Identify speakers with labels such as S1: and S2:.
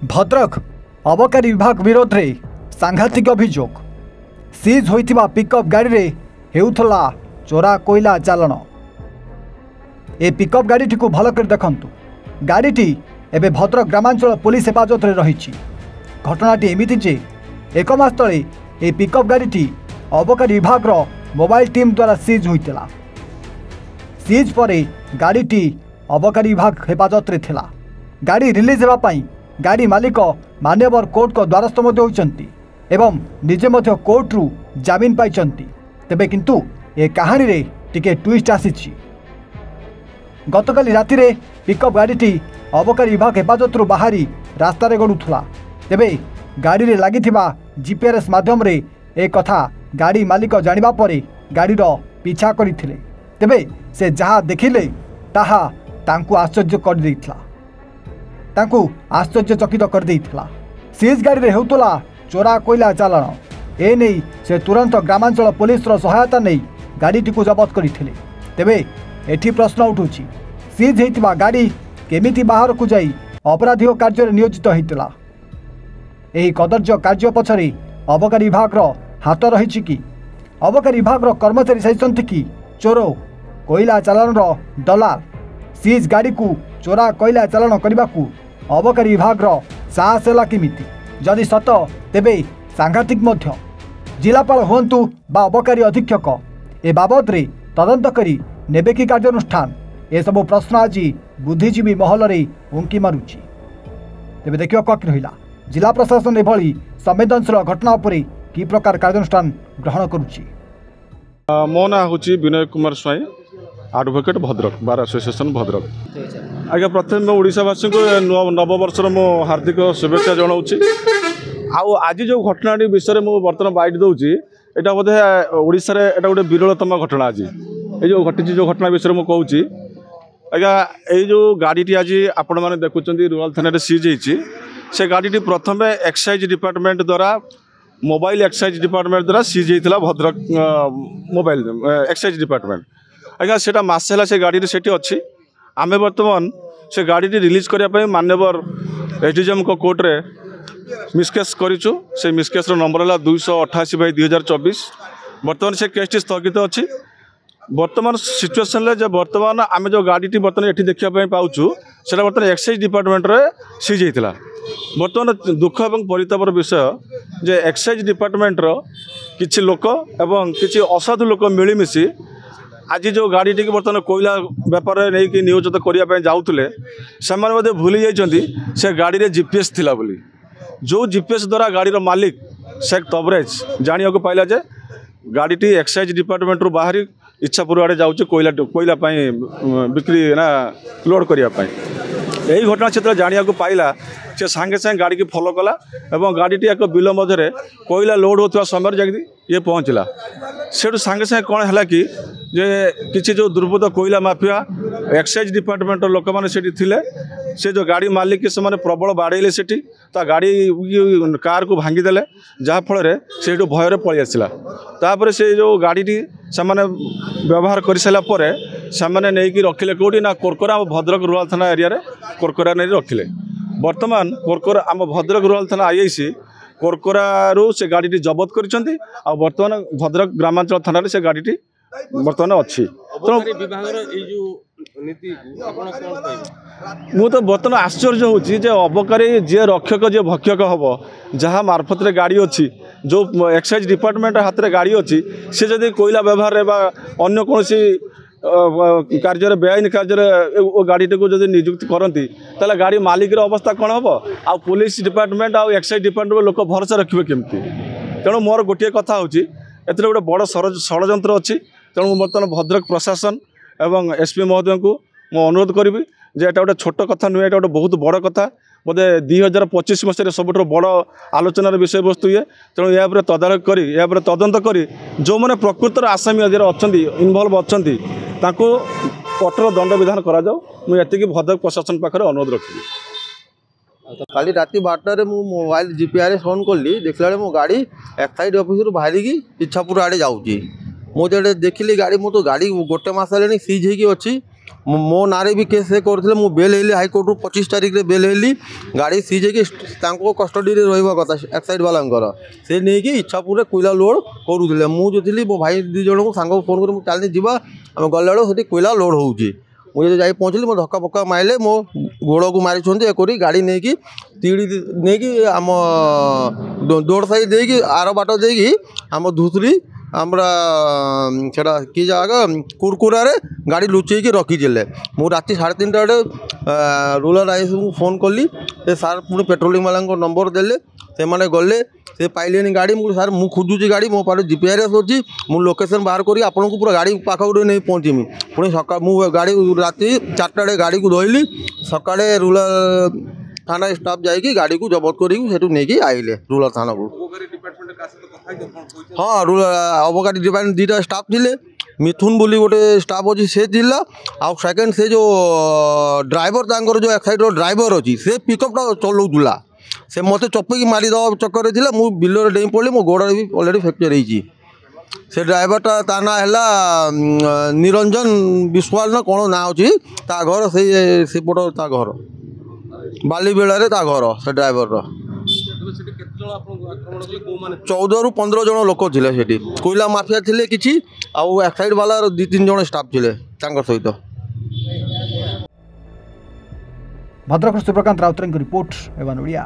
S1: भद्रक अबकारी विभाग विरोध में सांघातिक अभियोग सीज होइथिबा पिकअप गाड़ी रे हेउथला चोरा कोयला चालाण। ए पिकअप गाड़ी को भल कर देखंतु। गाड़ीटी एबे भद्रक ग्रामांचल पुलिस हेफाजत रे रहिछि। घटनाटी एमिति जे एक मास तले ए पिकअप गाड़ीटी अबकारी विभाग रो मोबाइल टीम द्वारा सीज होइतिला। सीज परे गाड़ीटी अबकारी विभाग हेफाजत रे थिला। गाड़ी रिलीज हेबा पई गाड़ी मालिक मान्यवर कोर्ट को द्वारस्थ मध्य होइचंती एवं निजे मध्य कोर्ट रु जामिन पाइचंती। तेबे किंतु ए कहानी रे टिके ट्विस्ट आसीछि। गतकाली राति रे पिकअप गाड़ीटी अबकारी विभाग हेफाजत रु बाहरी रास्ता रे गडुथला। तेबे गाड़ी रे लागिथिबा जीपीआरएस माध्यम रे ए कथा गाड़ी मालिक जानिबा परे गाड़ी रो पीछा करिथिले। तेबे से जहा देखिले ताहा तांकु आश्चर्य कर देइथला। तांकु आश्चर्यचकित कर देइथला। सीज गाड़ी रे हेउतला चोरा कोयला चालाण। ए नहीं से तुरंत ग्रामांचल पुलिस रो सहायता नहीं गाड़ीटी को जबत करथिले। तेबे एठी प्रश्न उठुछि, सीज हेतिबा गाड़ी केमिति बाहर को जाई अपराधी कार्य नियोजित हेतिला? एही कदर्य कार्य पछरे अबकारी विभाग रो हाथ रहिछि कि? अबकारी विभाग रो कर्मचारी सहितंत कि चोर कोयला चालाण रो दलाल? सीज गाड़ी को चोरा कोयला चालाण करबा को अबकारी विभाग रो साहस होला केमिति? जदि सत तेबे सांघातिक मध्य। जिलापाल हुंतु बा अबकारी अधीक्षक ए बाबद रे तदंत करी नेबे कि कार्यानुष्ठान? ए सब प्रश्न आज बुद्धिजीवी महल रे उंकी मारुछि। तेबे देखियो कक रहिला जिला प्रशासन एभली संवेदनशील घटना उपरे कि प्रकार कार्यानुष्ठान ग्रहण करुछि।
S2: मो ना हूँ Vinay Kumar Swain, advocate Bhadrak bar association Bhadrak. आज्ञा प्रथम ओडावासी को नववर्षर मो हार्दिक शुभेच्छा जनाऊँगी। आज जो घटना विषय में बर्तमान बाइट दूसरी यहाँ बोधे ओडार एटा गोटे विरलतम घटना। आज ये जो घटी जो घटना विषय में कहूँ आज्ञा ये जो गाड़ी आज आपण मैंने देखुं रूराल थाना सीज होती से गाड़ी प्रथम एक्साइज डिपार्टमेंट द्वारा मोबाइल एक्साइज डिपार्टमेंट द्वारा सीज होता भद्रक मोबाइल एक्साइज डिपार्टमेंट। आज्ञा से मसे है से गाड़ी से अच्छी आम बर्तमान से गाड़ी रिलीज करने मान्यवर एसडीजेएम को कोर्ट रे मिसकेस करूँ। से मिसकेस नंबर है 288/2024। बर्तमान से केस स्थगित अच्छी। बर्तमान सिचुएसन जो बर्तमान आम जो गाड़ी बर्तमान ये देखा पाचु से बर्तमान एक्साइज डिपार्टमेंट रे सीज होता। बर्तमान दुख और परितापर विषय जे एक्साइज डिपार्टमेंट किछि लोक एवं किछि असाधु लोक मिलमिशि आज जो गाड़ी टी बर्तमान कोयला बेपार नहीं कि नियोजित करने जाऊे से भूली जाइए से गाड़ी रे जीपीएस थिला बोली। जो जीपीएस द्वारा गाड़ीर मालिक शेख तबरेज जानिया को पाइला जे गाड़ी टी एक्साइज डिपार्टमेंट रू बाहरी इच्छापुर आड़े जाऊँ कोयला बिक्री ना लोड करने। यही घटना से जानिया को पाइला से सांगे सांगे गाड़ी की फॉलो कला एवं गाड़ी टी एक बिल मध्य कोयला लोड होता समय जाकि ये पहुँचला। से सांगे सांगे कौन है कि जे किसी जो दुर्बृत्त कोयला माफिया एक्साइज डिपार्टमेंट लोक मैंने से जो गाड़ी मालिक के से प्रबल बाड़े से गाड़ी कार को भांगीदे जहाँफल से भयर पलि आसला। तापर से जो गाड़ी से व्यवहार कर सारापर से नहीं रखिले कौटी ना कोरकोरा भद्रक रूराल थाना एरिया कोरकोरा नहीं रखिले। बर्तमान कोरकोरा आम भद्रक रूराल थाना आईआईसी कोरकोरा से गाड़ी जबत कर बर्तमान भद्रक ग्रामांचल थाना से गाड़ी बर्तमान अच्छी। मु तो बर्तमान आश्चर्य होची जे अबकारी जे रक्षक जे भक्षक हम जहाँ मार्फत रे गाड़ी अच्छी जो एक्साइज डिपार्टमेंट हाथ में गाड़ी अच्छी से जदि कोयला व्यवहार अन्य कौन कार्य बेआईन कार्य गाड़ी को जब नियुक्ति करती ताला गाड़ी मालिक अवस्था कौन हम आ पुलिस डिपार्टमेंट आ एक्साइज डिपार्टमेंट लोक भरोसा रखिए केमती। तेणु मोर गोटे कथा होची एथरे गोटे बड़ षड़यंत्र अच्छी। तेणु बर्तमान भद्रक प्रशासन एवं एसपी महोदय को मु अनुरोध करी जे एटा गोटे छोट कथा नुहे, एटा गोटे बहुत बड़ कथा। बोधे 2025 मसीह सबुठ बड़ आलोचनार विषय वस्तु ये। तेणु या तदारख करी या तदंत करी जो मैंने प्रकृतर आसामी अच्छा इनवल्व अच्छा कठोर दंड विधान करा जाओ। मुझे भद्रक प्रशासन पाखे अनुरोध रखी।
S3: काली राति 12 मु मोबाइल जीपीआरएस ऑन कली देखला मो गाड़ी एक्साइड ऑफिस बाहर की इच्छापुर आड़े जाऊँगी। मुझे देखिली गाड़ी मु तो गाड़ी गोटे मस सीज होगी अच्छी मो नारे भी केस से करते मु बेल हेली हाईकोर्ट 25 तारीख रे बेल हेली गाड़ी सीज हो कस्टडी रहा कथा एक्साइड वाला से नहीं कि इच्छापुर कोईला लोड करूँ मुझे मो भाई 2 जन को सांग फोन कर चलनी जा आम गला से कोईला लोड होची मुझे जा पहुँचली मो धक्का पक्का मारे मो गोड़ को मारी गाड़ी नहीं कि तीड़ी नहीं कि आम दौड़ साई दे आर बाट दे आम धूसरी हमरा सेटा कि जगह कुरकुरा गाड़ी लुचेक रखीदे मु राति 3:30 रूरल आईएस को फोन कली सार पुणी पेट्रोलिंग वाला नंबर देले से माने गले से पाइले गाड़ी मुझे सार मु खोजुची गाड़ी मो पास जीपीआरएस अच्छी मु लोकेशन बाहर करी आपन को पूरा गाड़ी पाखक नहीं पहुँचमी पुणी सका मु गाड़ी राति 4टा गाड़ी को धोली सकाଳେ रूरल थाना स्टाफ जाकि गाड़ी को जबत कर नहीं आइले रूरल थाना को हाँ रूरल अबकारी डिपार्टमेंट 2टा स्टाफ थे मिथुन बोली गोटे स्टाफ अच्छी से जिला आउ सेकेंड से जो ड्राइवर तांकर जो एक्साइड ड्राइवर अच्छी से पिकअपटा चलाऊला से मत चपेकी मारिदेवा चक्कर थी मु बिलर डेई पड़ी मो गोड़ भी अलरेडी फ्रैक्चर होती से ड्राइवरटा ता ना है निरंजन विश्वाल ना कौन ना अच्छी ता घर से पट ता घर बालीबेला ता घर से ड्राइवर 14 ରୁ 15 जन लोक थे कोईला माफिया थे कि एक्साइड वाला 2-3 जन स्टाफ थे सहित
S1: भद्रक सूर्यकांत राउतर रिपोर्ट एवं ओडिया।